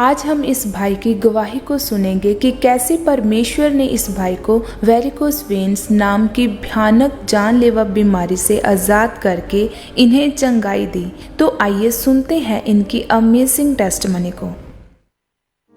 आज हम इस भाई की गवाही को सुनेंगे कि कैसे परमेश्वर ने इस भाई को वेरिकोस वेन्स नाम की भयानक जानलेवा बीमारी से आज़ाद करके इन्हें चंगाई दी। तो आइए सुनते हैं इनकी अमेजिंग टेस्टमनी को।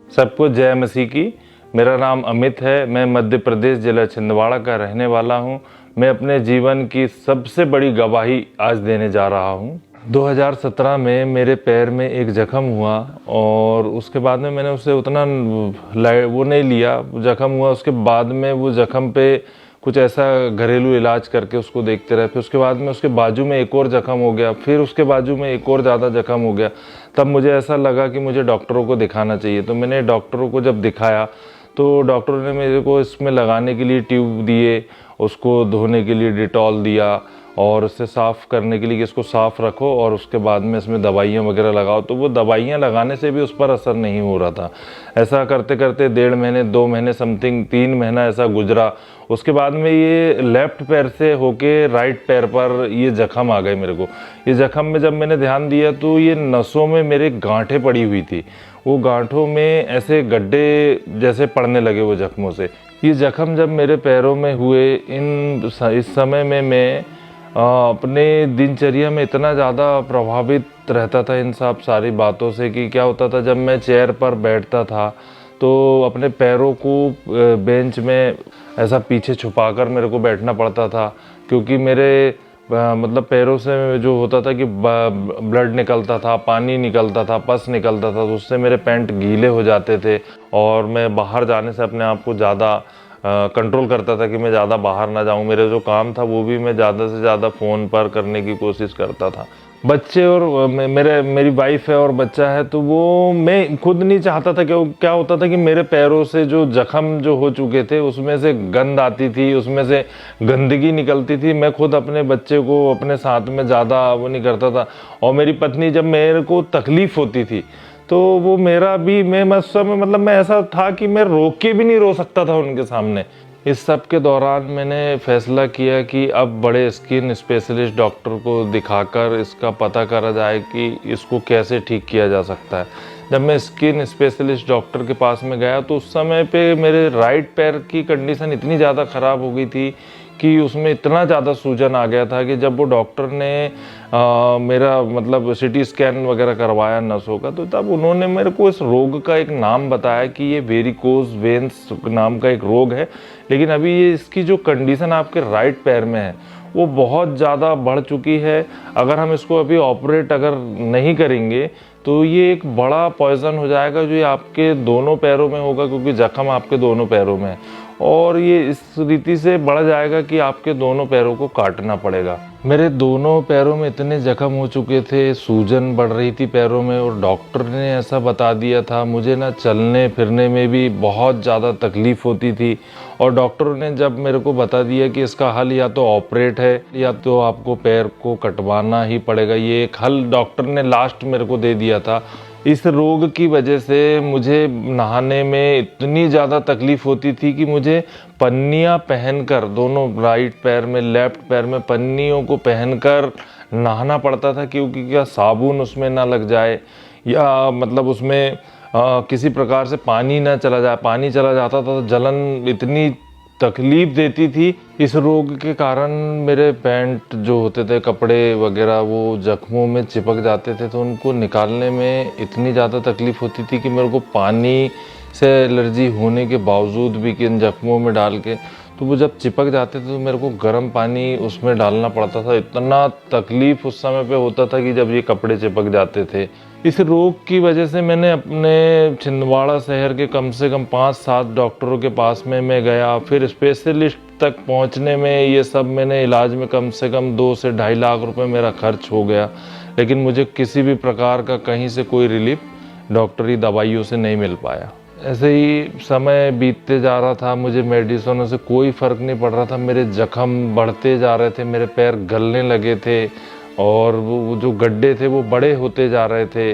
सबको जय मसीह की। मेरा नाम अमित है। मैं मध्य प्रदेश जिला छिंदवाड़ा का रहने वाला हूं। मैं अपने जीवन की सबसे बड़ी गवाही आज देने जा रहा हूं। 2017 में मेरे पैर में एक जख्म हुआ और उसके बाद में मैंने उसे उतना वो नहीं लिया। जख्म हुआ, उसके बाद में वो जख्म पे कुछ ऐसा घरेलू इलाज करके उसको देखते रहे। फिर उसके बाद में उसके बाजू में एक और जख्म हो गया, फिर उसके बाजू में एक और ज़्यादा जख्म हो गया। तब मुझे ऐसा लगा कि मुझे डॉक्टरों को दिखाना चाहिए। तो मैंने डॉक्टरों को जब दिखाया तो डॉक्टरों ने मेरे को इसमें लगाने के लिए ट्यूब दिए, उसको धोने के लिए डिटॉल दिया और उससे साफ़ करने के लिए कि इसको साफ़ रखो और उसके बाद में इसमें दवाइयाँ वगैरह लगाओ। तो वो दवाइयाँ लगाने से भी उस पर असर नहीं हो रहा था। ऐसा करते करते 1.5 महीने 2 महीने समथिंग 3 महीना ऐसा गुजरा। उसके बाद में ये लेफ़्ट पैर से होके राइट पैर पर ये जख्म आ गए मेरे को। ये जख्म में जब मैंने ध्यान दिया तो ये नसों में मेरे गांठें पड़ी हुई थी। वो गांठों में ऐसे गड्ढे जैसे पड़ने लगे वो जख्मों से। ये जख्म जब मेरे पैरों में हुए इस समय में मैं अपने दिनचर्या में इतना ज़्यादा प्रभावित रहता था इन सब सारी बातों से कि क्या होता था, जब मैं चेयर पर बैठता था तो अपने पैरों को बेंच में ऐसा पीछे छुपाकर मेरे को बैठना पड़ता था, क्योंकि मेरे मतलब पैरों से जो होता था कि ब्लड निकलता था, पानी निकलता था, पस निकलता था, तो उससे मेरे पैंट गीले हो जाते थे और मैं बाहर जाने से अपने आप को ज़्यादा कंट्रोल करता था कि मैं ज़्यादा बाहर ना जाऊं। मेरे जो काम था वो भी मैं ज़्यादा से ज़्यादा फ़ोन पर करने की कोशिश करता था। बच्चे और मेरी वाइफ है और बच्चा है, तो वो मैं खुद नहीं चाहता था कि क्या होता था कि मेरे पैरों से जो जख्म जो हो चुके थे उसमें से गंद आती थी, उसमें से गंदगी निकलती थी। मैं खुद अपने बच्चे को अपने साथ में ज़्यादा वो नहीं करता था। और मेरी पत्नी, जब मेरे को तकलीफ़ होती थी तो वो मेरा भी मैं उस समय मतलब मैं ऐसा था कि मैं रोक के भी नहीं रो सकता था उनके सामने। इस सब के दौरान मैंने फैसला किया कि अब बड़े स्किन स्पेशलिस्ट डॉक्टर को दिखाकर इसका पता करा जाए कि इसको कैसे ठीक किया जा सकता है। जब मैं स्किन स्पेशलिस्ट डॉक्टर के पास में गया तो उस समय पे मेरे राइट पैर की कंडीशन इतनी ज़्यादा ख़राब हो गई थी कि उसमें इतना ज़्यादा सूजन आ गया था कि जब वो डॉक्टर ने मेरा मतलब सिटी स्कैन वगैरह करवाया नसों का, तो तब उन्होंने मेरे को इस रोग का एक नाम बताया कि ये वेरिकोस वेन्स नाम का एक रोग है। लेकिन अभी ये इसकी जो कंडीशन आपके राइट पैर में है वो बहुत ज़्यादा बढ़ चुकी है। अगर हम इसको अभी ऑपरेट अगर नहीं करेंगे तो ये एक बड़ा पॉइजन हो जाएगा जो ये आपके दोनों पैरों में होगा, क्योंकि जख्म आपके दोनों पैरों में है और ये इस रीति से बढ़ जाएगा कि आपके दोनों पैरों को काटना पड़ेगा। मेरे दोनों पैरों में इतने जख्म हो चुके थे, सूजन बढ़ रही थी पैरों में और डॉक्टर ने ऐसा बता दिया था, मुझे ना चलने फिरने में भी बहुत ज़्यादा तकलीफ़ होती थी। और डॉक्टरों ने जब मेरे को बता दिया कि इसका हल या तो ऑपरेट है या तो आपको पैर को कटवाना ही पड़ेगा, ये एक हल डॉक्टर ने लास्ट मेरे को दे दिया था। इस रोग की वजह से मुझे नहाने में इतनी ज़्यादा तकलीफ़ होती थी कि मुझे पन्नियाँ पहनकर, दोनों राइट पैर में लेफ़्ट पैर में पन्नियों को पहनकर नहाना पड़ता था, क्योंकि क्या साबुन उसमें ना लग जाए या मतलब उसमें किसी प्रकार से पानी ना चला जाए। पानी चला जाता था तो जलन इतनी तकलीफ़ देती थी। इस रोग के कारण मेरे पैंट जो होते थे, कपड़े वगैरह, वो जख्मों में चिपक जाते थे, तो उनको निकालने में इतनी ज़्यादा तकलीफ़ होती थी कि मेरे को पानी से एलर्जी होने के बावजूद भी कि इन जख्मों में डाल के, तो वो जब चिपक जाते थे तो मेरे को गर्म पानी उसमें डालना पड़ता था। इतना तकलीफ़ उस समय पे होता था कि जब ये कपड़े चिपक जाते थे। इस रोग की वजह से मैंने अपने छिंदवाड़ा शहर के कम से कम 5-7 डॉक्टरों के पास में मैं गया। फिर स्पेशलिस्ट तक पहुंचने में ये सब मैंने इलाज में कम से कम 2 से 2.5 लाख रुपए मेरा खर्च हो गया। लेकिन मुझे किसी भी प्रकार का कहीं से कोई रिलीफ डॉक्टरी दवाइयों से नहीं मिल पाया। ऐसे ही समय बीतते जा रहा था, मुझे मेडिसिनों से कोई फ़र्क नहीं पड़ रहा था। मेरे जख्म बढ़ते जा रहे थे, मेरे पैर गलने लगे थे और वो जो गड्ढे थे वो बड़े होते जा रहे थे।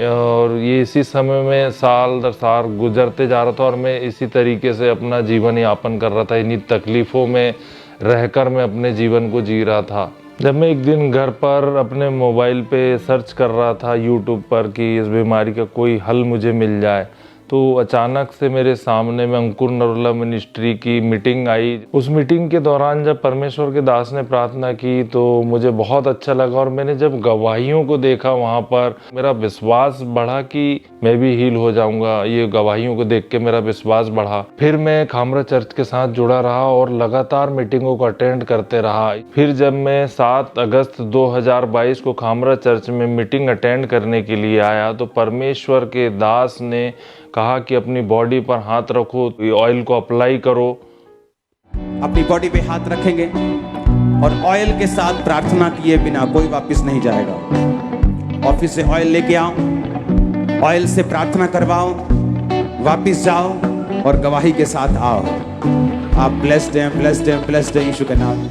और ये इसी समय में साल दर साल गुजरते जा रहा था और मैं इसी तरीके से अपना जीवन यापन कर रहा था। इन्हीं तकलीफ़ों में रहकर मैं अपने जीवन को जी रहा था। जब मैं एक दिन घर पर अपने मोबाइल पे सर्च कर रहा था यूट्यूब पर कि इस बीमारी का कोई हल मुझे मिल जाए, तो अचानक से मेरे सामने में अंकुर नरोला मिनिस्ट्री की मीटिंग आई। उस मीटिंग के दौरान जब परमेश्वर के दास ने प्रार्थना की तो मुझे बहुत अच्छा लगा, और मैंने जब गवाहियों को देखा वहाँ पर, मेरा विश्वास बढ़ा कि मैं भी हील हो जाऊंगा। ये गवाहियों को देख के मेरा विश्वास बढ़ा। फिर मैं खामरा चर्च के साथ जुड़ा रहा और लगातार मीटिंगों को अटेंड करते रहा। फिर जब मैं 7 अगस्त 2022 को खामरा चर्च में मीटिंग अटेंड करने के लिए आया तो परमेश्वर के दास ने कहा कि अपनी बॉडी पर हाथ रखो, ऑयल को अप्लाई करो। अपनी बॉडी पे हाथ रखेंगे और ऑयल के साथ प्रार्थना किए बिना कोई वापस नहीं जाएगा। ऑफिस से ऑयल लेके आओ, ऑयल से प्रार्थना करवाओ, वापस जाओ और गवाही के साथ आओ। आप ब्लेस्ड हैं, ब्लेस्ड हैं, ब्लेस्ड हैं यीशु के नाम।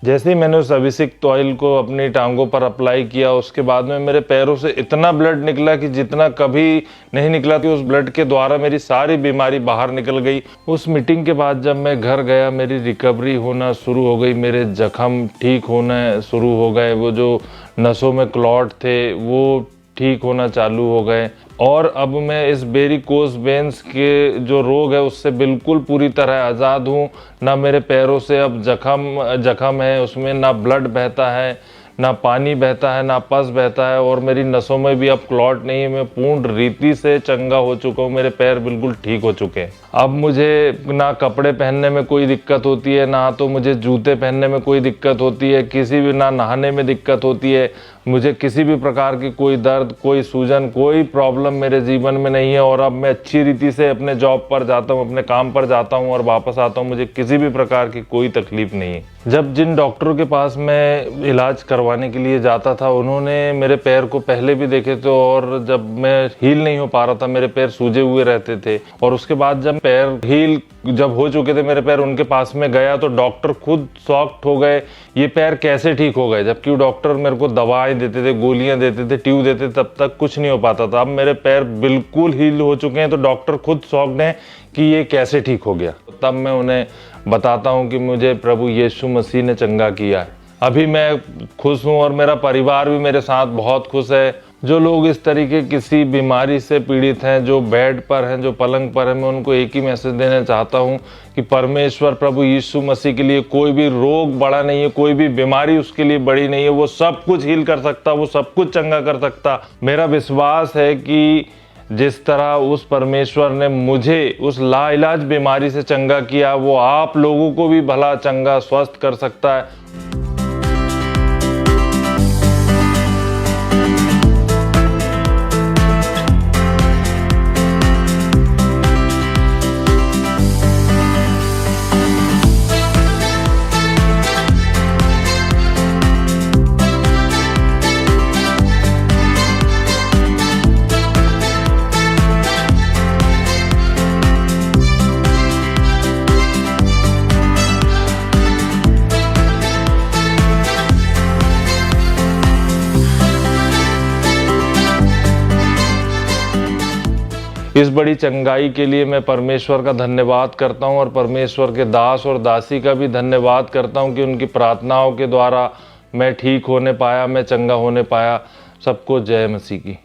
जैसे ही मैंने उस अभिषिक्त ऑयल को अपनी टांगों पर अप्लाई किया, उसके बाद में मेरे पैरों से इतना ब्लड निकला कि जितना कभी नहीं निकला थी। उस ब्लड के द्वारा मेरी सारी बीमारी बाहर निकल गई। उस मीटिंग के बाद जब मैं घर गया, मेरी रिकवरी होना शुरू हो गई, मेरे जख्म ठीक होना शुरू हो गए, वो जो नसों में क्लॉट थे वो ठीक होना चालू हो गए, और अब मैं इस वेरिकोस वेन्स के जो रोग है उससे बिल्कुल पूरी तरह आज़ाद हूँ। ना मेरे पैरों से अब जख्म है, उसमें ना ब्लड बहता है, ना पानी बहता है, ना पस बहता है, और मेरी नसों में भी अब क्लॉट नहीं है। मैं पूर्ण रीति से चंगा हो चुका हूँ, मेरे पैर बिल्कुल ठीक हो चुके हैं। अब मुझे ना कपड़े पहनने में कोई दिक्कत होती है, ना तो मुझे जूते पहनने में कोई दिक्कत होती है, किसी भी ना नहाने में दिक्कत होती है। मुझे किसी भी प्रकार की कोई दर्द, कोई सूजन, कोई प्रॉब्लम मेरे जीवन में नहीं है, और अब मैं अच्छी रीति से अपने जॉब पर जाता हूँ, अपने काम पर जाता हूँ और वापस आता हूँ। मुझे किसी भी प्रकार की कोई तकलीफ नहीं है। जब जिन डॉक्टरों के पास मैं इलाज करवाने के लिए जाता था, उन्होंने मेरे पैर को पहले भी देखे थे, और जब मैं हील नहीं हो पा रहा था, मेरे पैर सूजे हुए रहते थे, और उसके बाद जब पैर हील जब हो चुके थे मेरे पैर, उनके पास में गया तो डॉक्टर खुद शॉक्ड हो गए, ये पैर कैसे ठीक हो गए। जबकि डॉक्टर मेरे को दवाएं देते थे, गोलियां देते थे, ट्यूब देते थे, तब तक कुछ नहीं हो पाता था। अब मेरे पैर बिल्कुल हील हो चुके हैं, तो डॉक्टर खुद शॉक्ड हैं कि ये कैसे ठीक हो गया। तब मैं उन्हें बताता हूँ कि मुझे प्रभु यीशु मसीह ने चंगा किया है। अभी मैं खुश हूँ और मेरा परिवार भी मेरे साथ बहुत खुश है। जो लोग इस तरीके किसी बीमारी से पीड़ित हैं, जो बेड पर हैं, जो पलंग पर हैं, मैं उनको एक ही मैसेज देना चाहता हूं कि परमेश्वर प्रभु यीशु मसीह के लिए कोई भी रोग बड़ा नहीं है, कोई भी बीमारी उसके लिए बड़ी नहीं है। वो सब कुछ हील कर सकता, वो सब कुछ चंगा कर सकता। मेरा विश्वास है कि जिस तरह उस परमेश्वर ने मुझे उस लाइलाज बीमारी से चंगा किया, वो आप लोगों को भी भला चंगा स्वस्थ कर सकता है। इस बड़ी चंगाई के लिए मैं परमेश्वर का धन्यवाद करता हूं, और परमेश्वर के दास और दासी का भी धन्यवाद करता हूं कि उनकी प्रार्थनाओं के द्वारा मैं ठीक होने पाया, मैं चंगा होने पाया। सबको जय मसीह की।